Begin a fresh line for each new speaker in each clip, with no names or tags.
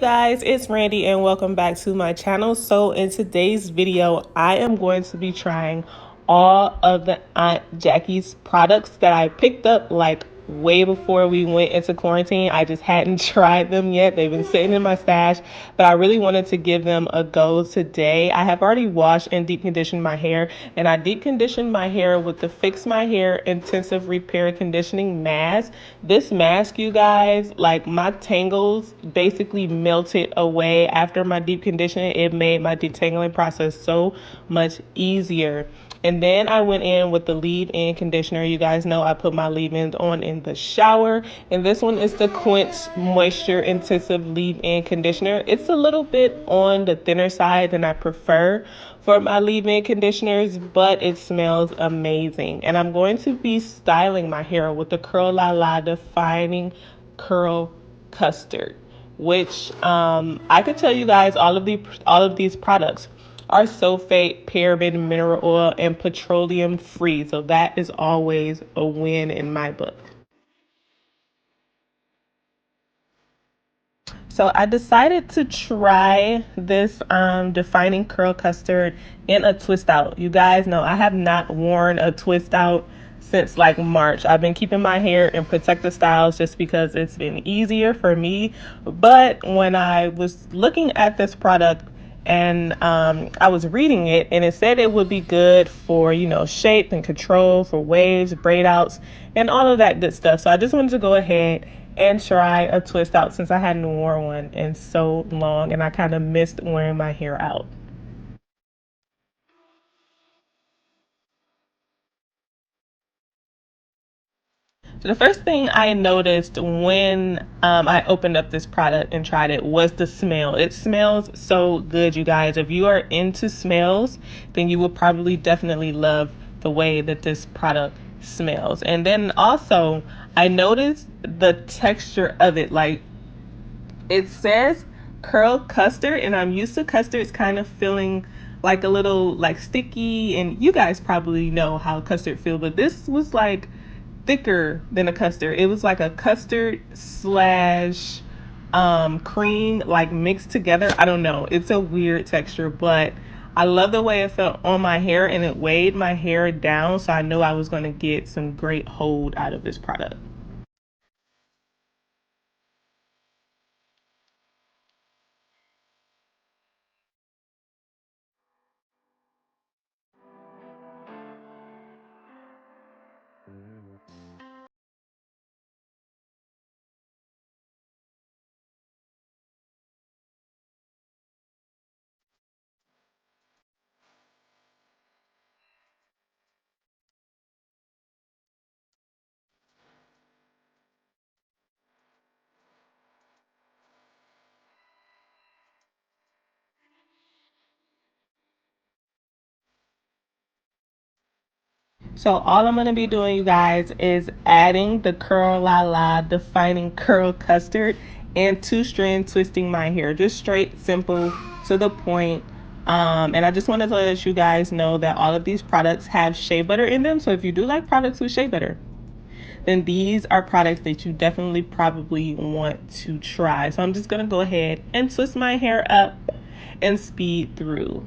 guys, it's Randy and welcome back to my channel. So in today's video, I am going to be trying all of the Aunt Jackie's products that I picked up like way before we went into quarantine. I just hadn't tried them yet. They've been sitting in my stash, but I really wanted to give them a go today. I have already washed and deep conditioned my hair, and I deep conditioned my hair with the Fix My Hair Intensive Repair Conditioning Mask. This mask, you guys, like my tangles basically melted away after my deep conditioning. It made my detangling process so much easier. And then I went in with the leave-in conditioner. You guys know I put my leave-ins on in the shower. And this one is the Quench Moisture Intensive Leave-In Conditioner. It's a little bit on the thinner side than I prefer for my leave-in conditioners, but it smells amazing. And I'm going to be styling my hair with the Curl La La Defining Curl Custard, which I could tell you guys all of these products are sulfate, paraben, mineral oil, and petroleum free. So that is always a win in my book. So I decided to try this defining curl custard in a twist out. You guys know I have not worn a twist out since like March. I've been keeping my hair in protective styles just because it's been easier for me. But when I was looking at this product and I was reading it, and it said it would be good for, shape and control, for waves, braid outs, and all of that good stuff. So I just wanted to go ahead and try a twist out since I hadn't worn one in so long, and I kind of missed wearing my hair out. So the first thing I noticed when I opened up this product and tried it was the smell. It smells so good, you guys. If you are into smells, then you will probably definitely love the way that this product smells. And then also, I noticed the texture of it. Like, it says curl custard, and I'm used to custards kind of feeling like a little like sticky, and you guys probably know how custard feel, but this was like thicker than a custard. It was like a custard slash cream, like mixed together. I don't know, it's a weird texture, but I love the way it felt on my hair, and it weighed my hair down, so I knew I was going to get some great hold out of this product. So all I'm going to be doing, you guys, is adding the Curl La La Defining Curl Custard and two-strand twisting my hair. Just straight, simple, to the point. And I just wanted to let you guys know that all of these products have shea butter in them. So if you do like products with shea butter, then these are products that you definitely probably want to try. So I'm just going to go ahead and twist my hair up and speed through.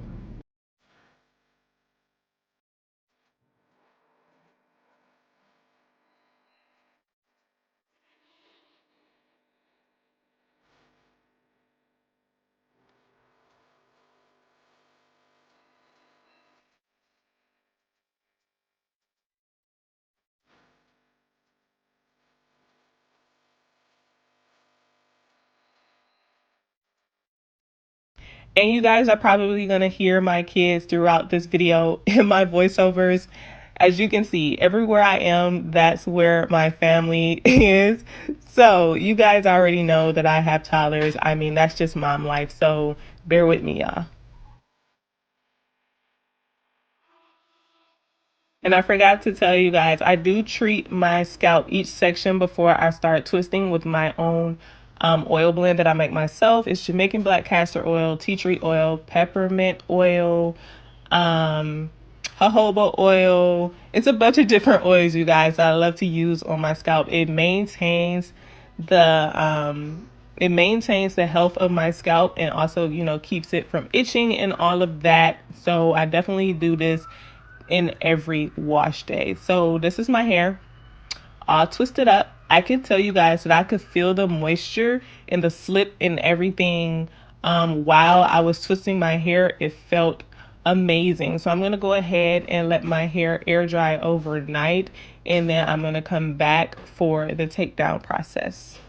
And you guys are probably going to hear my kids throughout this video in my voiceovers. As you can see, everywhere I am, that's where my family is. So you guys already know that I have toddlers. I mean, that's just mom life. So bear with me, y'all. And I forgot to tell you guys, I do treat my scalp each section before I start twisting with my own oil blend that I make myself. It's Jamaican black castor oil, tea tree oil, peppermint oil, um, jojoba oil. It's a bunch of different oils, you guys, that I love to use on my scalp. It maintains the It maintains the health of my scalp and also, keeps it from itching and all of that. So I definitely do this in every wash day. So this is my hair all twisted up. I can tell you guys that I could feel the moisture and the slip and everything while I was twisting my hair. It felt amazing. So I'm going to go ahead and let my hair air dry overnight, and then I'm going to come back for the takedown process.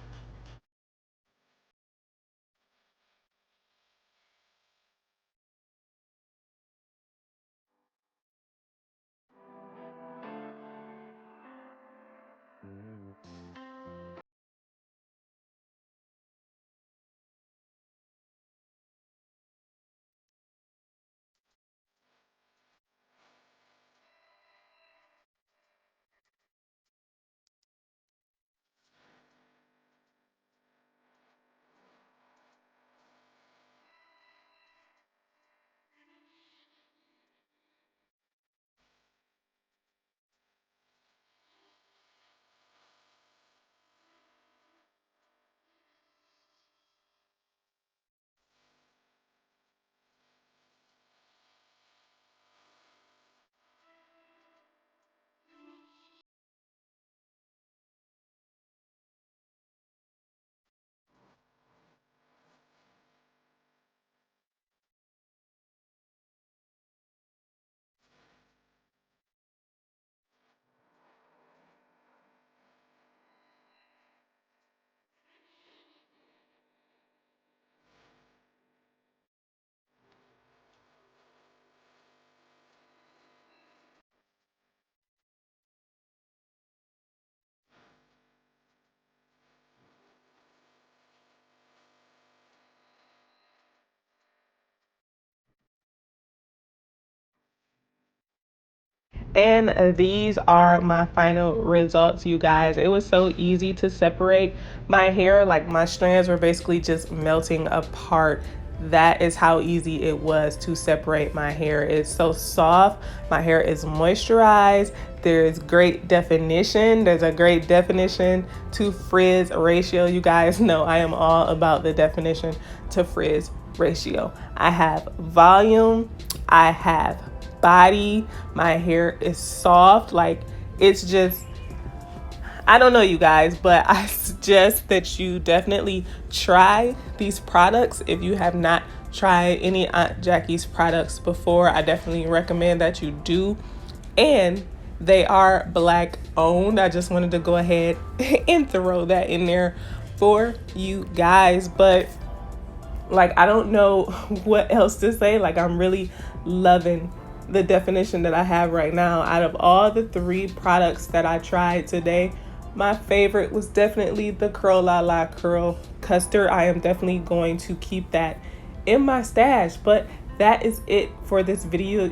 And these are my final results, you guys. It was so easy to separate my hair. Like, my strands were basically just melting apart. That is how easy it was to separate my hair. It's so soft. My hair is moisturized. There's great definition. There's a great definition to frizz ratio. You guys know I am all about the definition to frizz ratio. I have volume. I have body. My hair is soft. Like, it's just, I don't know, you guys, but I suggest that you definitely try these products. If you have not tried any Aunt Jackie's products before, I definitely recommend that you do. And they are Black owned. I just wanted to go ahead and throw that in there for you guys. But like, I don't know what else to say. Like, I'm really loving the definition that I have right now. Out of all the 3 products that I tried today, my favorite was definitely the Curl La La Curl Custard. I am definitely going to keep that in my stash. But that is it for this video,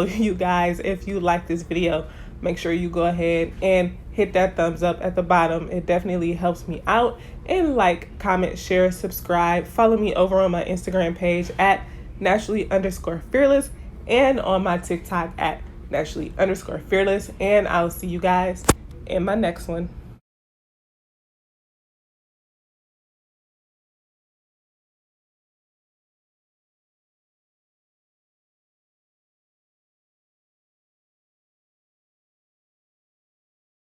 you guys. If you like this video, make sure you go ahead and hit that thumbs up at the bottom. It definitely helps me out. And like, comment, share, subscribe. Follow me over on my Instagram page at naturally_fearless and on my TikTok at naturally_fearless. And I'll see you guys in my next one.